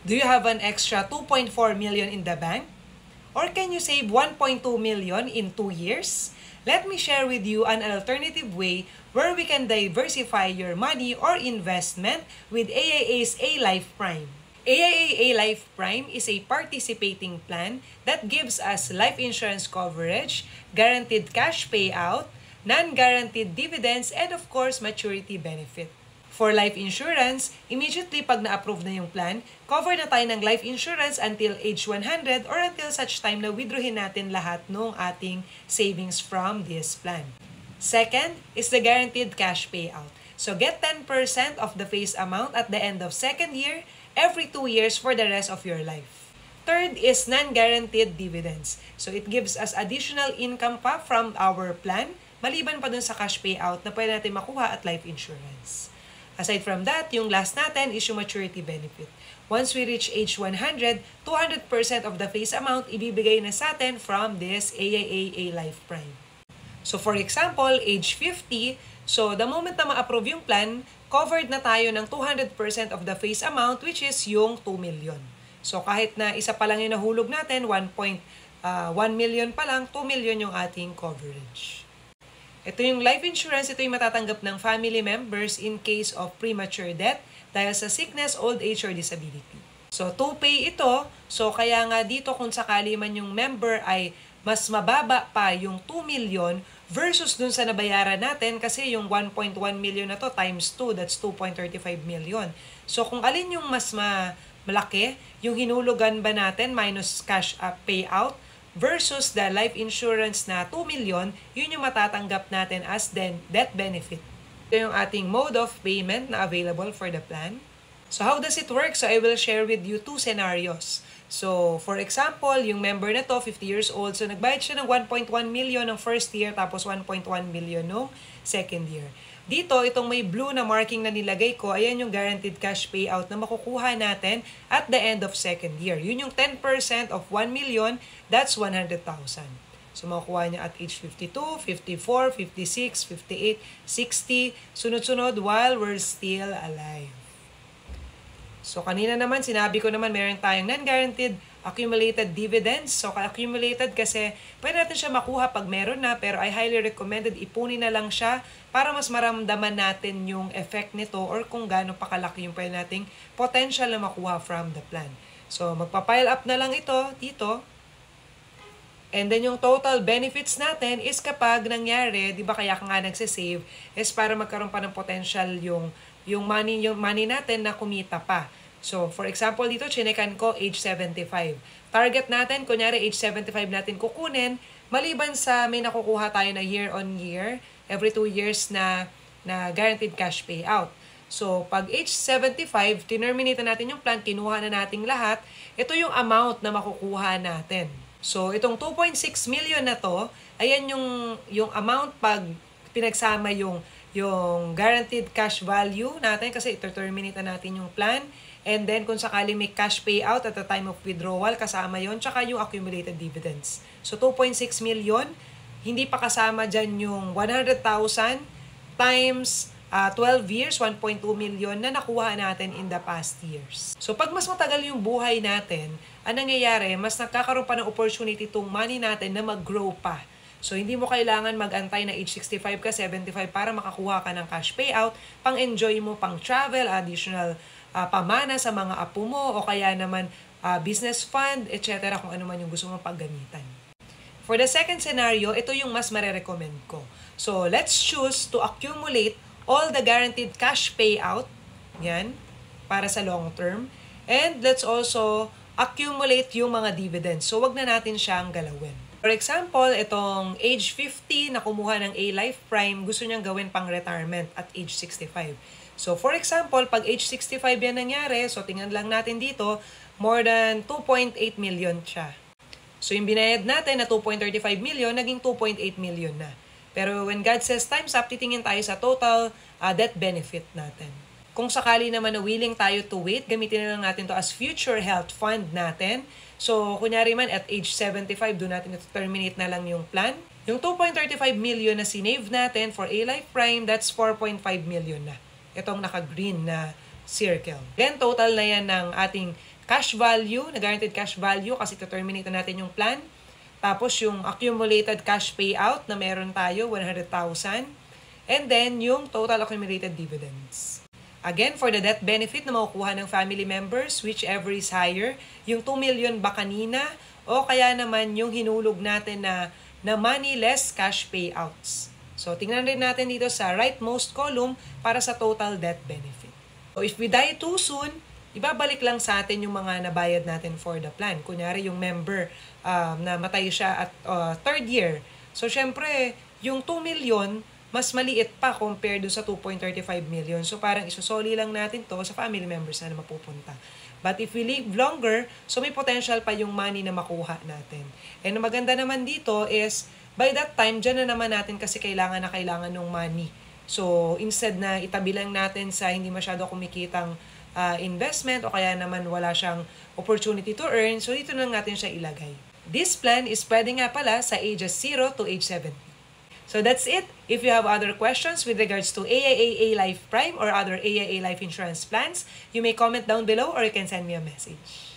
Do you have an extra 2.4 million in the bank? Or can you save 1.2 million in 2 years? Let me share with you an alternative way where we can diversify your money or investment with AIA's A-Life Prime. AIA A-Life Prime is a participating plan that gives us life insurance coverage, guaranteed cash payout, non-guaranteed dividends, and of course, maturity benefit. For life insurance, immediately pag na-approve na yung plan, cover na tayo ng life insurance until age 100 or until such time na withdrawin natin lahat ng ating savings from this plan. Second is the guaranteed cash payout. So get 10% of the face amount at the end of second year, every 2 years for the rest of your life. Third is non-guaranteed dividends. So it gives us additional income pa from our plan, maliban pa dun sa cash payout na pwede natin makuha at life insurance. Aside from that, yung last natin is yung maturity benefit. Once we reach age 100, 200% of the face amount ibibigay na sa atin from this AIA A-Life Prime. So for example, age 50, so the moment na ma-approve yung plan, covered na tayo ng 200% of the face amount, which is yung 2 million. So kahit na isa pa lang yung nahulog natin, 1.1 million pa lang, 2 million yung ating coverage. Ito yung life insurance, ito yung matatanggap ng family members in case of premature death dahil sa sickness, old age, or disability. So, to pay ito, so kaya nga dito kung sakali man yung member ay mas mababa pa yung 2 million versus dun sa nabayaran natin kasi yung 1.1 million na to times 2, that's 2.35 million. So, kung alin yung mas malaki, yung hinulugan ba natin minus cash payout, versus the life insurance na 2 million, yun yung matatanggap natin as death benefit. Ito yung ating mode of payment na available for the plan. So how does it work? So I will share with you 2 scenarios. So for example, yung member na to, 50 years old, so nagbayad siya ng 1.1 million ng first year tapos 1.1 million no second year. Dito, itong may blue na marking na nilagay ko, ayan yung guaranteed cash payout na makukuha natin at the end of second year. Yun yung 10% of 1 million, that's 100,000. So makukuha niya at age 52, 54, 56, 58, 60, sunod-sunod while we're still alive. So kanina naman, sinabi ko naman meron tayong non-guaranteed accumulated dividends. So accumulated kasi pwede natin siya makuha pag meron na, pero I highly recommended ipunin na lang siya para mas maramdaman natin yung effect nito or kung gaano pa kalaki yung pwede nating potential na makuha from the plan. So magpa-pile up na lang ito dito. And then yung total benefits natin is kapag nangyari, di ba kaya ka nga nagsisave, is para magkaroon pa ng potential yung money natin na kumita pa. So, for example, dito, chinekan ko age 75. Target natin, kunyari age 75 natin kukunin, maliban sa may nakukuha tayo na year on year, every 2 years na guaranteed cash payout. So, pag age 75, tinerminate natin yung plan, kinuha na nating lahat, ito yung amount na makukuha natin. So, itong 2.6 million na to, ayan yung amount pag pinagsama yung guaranteed cash value natin kasi ito-terminate na natin yung plan. And then, kung sakali may cash payout at the time of withdrawal, kasama yon, tsaka yung accumulated dividends. So, 2.6 million, hindi pa kasama dyan yung 100,000 times 12 years, 1.2 million na nakuha natin in the past years. So, pag mas matagal yung buhay natin, ang nangyayari, mas nagkakaroon pa ng opportunity itong money natin na mag-grow pa. So, hindi mo kailangan mag-antay na age 65 ka, 75 para makakuha ka ng cash payout, pang-enjoy mo, pang-travel, additional pamana sa mga apo mo, o kaya naman business fund, etc. kung ano man yung gusto mong paggamitan. For the second scenario, ito yung mas marirecommend ko. So, let's choose to accumulate all the guaranteed cash payout, yan, para sa long term. And let's also accumulate yung mga dividends. So, wag na natin siyang galawin. For example, itong age 50 na kumuha ng A-Life Prime, gusto niyang gawin pang retirement at age 65. So, for example, pag age 65 yan nangyari, so tingnan lang natin dito, more than 2.8 million siya. So, yung binayad natin na 2.35 million, naging 2.8 million na. Pero when God says times up, titingin tayo sa total death benefit natin. Kung sakali naman na willing tayo to wait, gamitin na lang natin to as future health fund natin. So, kunyari man at age 75, doon natin ito terminate na lang yung plan. Yung 2.35 million na sinave natin for A-Life Prime, that's 4.5 million na. Itong naka-green na circle. Then, total na yan ng ating cash value, na guaranteed cash value kasi to-terminate na natin yung plan. Tapos yung accumulated cash payout na meron tayo, 100,000. And then yung total accumulated dividends. Again, for the death benefit na makukuha ng family members, whichever is higher, yung 2 million ba kanina o kaya naman yung hinulog natin na money less cash payouts. So, tingnan rin natin dito sa rightmost column para sa total death benefit. So, if we die too soon, ibabalik lang sa atin yung mga nabayad natin for the plan. Kunyari, yung member na matay siya at third year. So, syempre, yung 2 million, mas maliit pa compared do sa 2.35 million. So, parang isusoli lang natin to sa family members na mapupunta. But if we live longer, so may potential pa yung money na makuha natin. And maganda naman dito is, by that time, dyan na naman natin kasi kailangan ng money. So, instead na itabi lang natin sa hindi masyado kumikitang investment o kaya naman wala siyang opportunity to earn, so dito na natin siya ilagay. This plan is pwede nga pala sa ages 0 to age 70. So that's it. If you have other questions with regards to AIA Life Prime or other AIA Life Insurance plans, you may comment down below or you can send me a message.